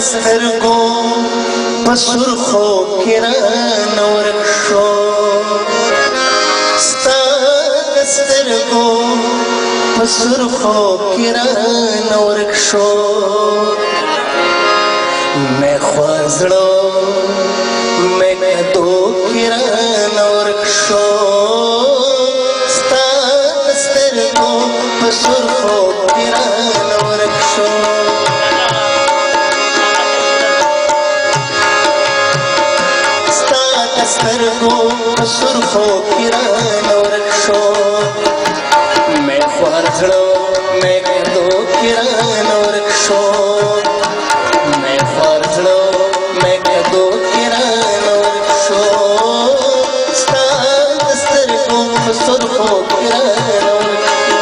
سترګو په سرخو کې رانه ورک شو ستا د سترګو په سرخو کې رانه ورک شو مې خوار زړه مې کدو کې رانه ورک شو ستا د سترګو په سرخو کې رانه ورک شو سترګو سرخو کې رانه ورک شو مې خوار زړه مې کدو کې رانه ورک شو مې خوار زړه مې کدو کې رانه ورک شو ستا د سترګو سرخو کې رانه ورک شو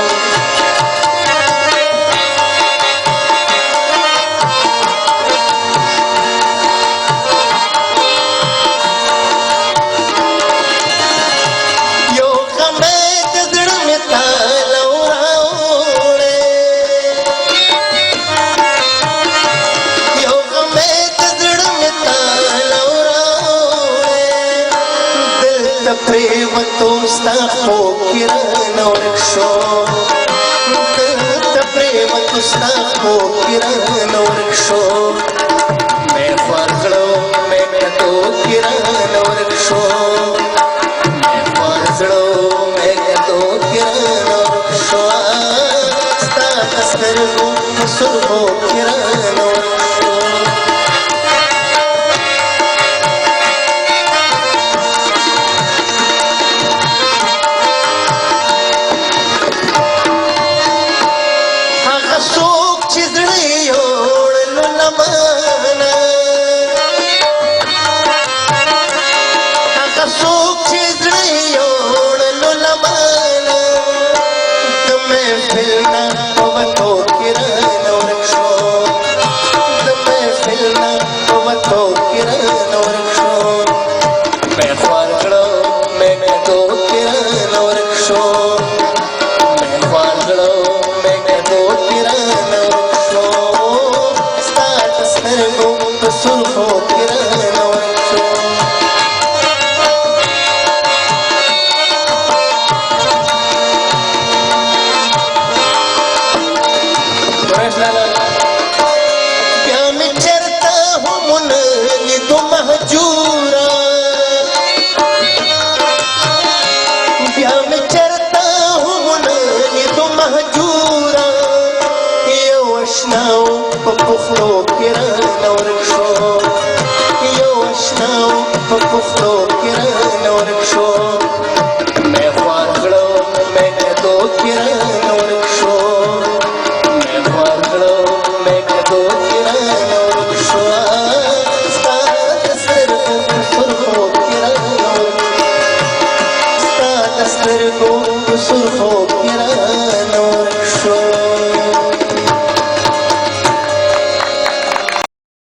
پریوتو ستا خوب کې رانه ورک شو د پریوتو ستا خوب کې رانه ورک شو مې خوار زړه مې کدو کې رانه ورک شو مې خوار زړه مې کدو کې رانه ورک شو ستا د سترګو په سرخو کې رانه ورک شو پخلو کې رانه ورک شو یو اشناو په پخلو کې رانه ورک شو مې خوار کړو مې کدو کې رانه ورک شو مې خوار کړو مې کدو کې رانه ورک شو ستا د سترګو سرخو کې رانه ورک شو ستا د سترګو سرخو کې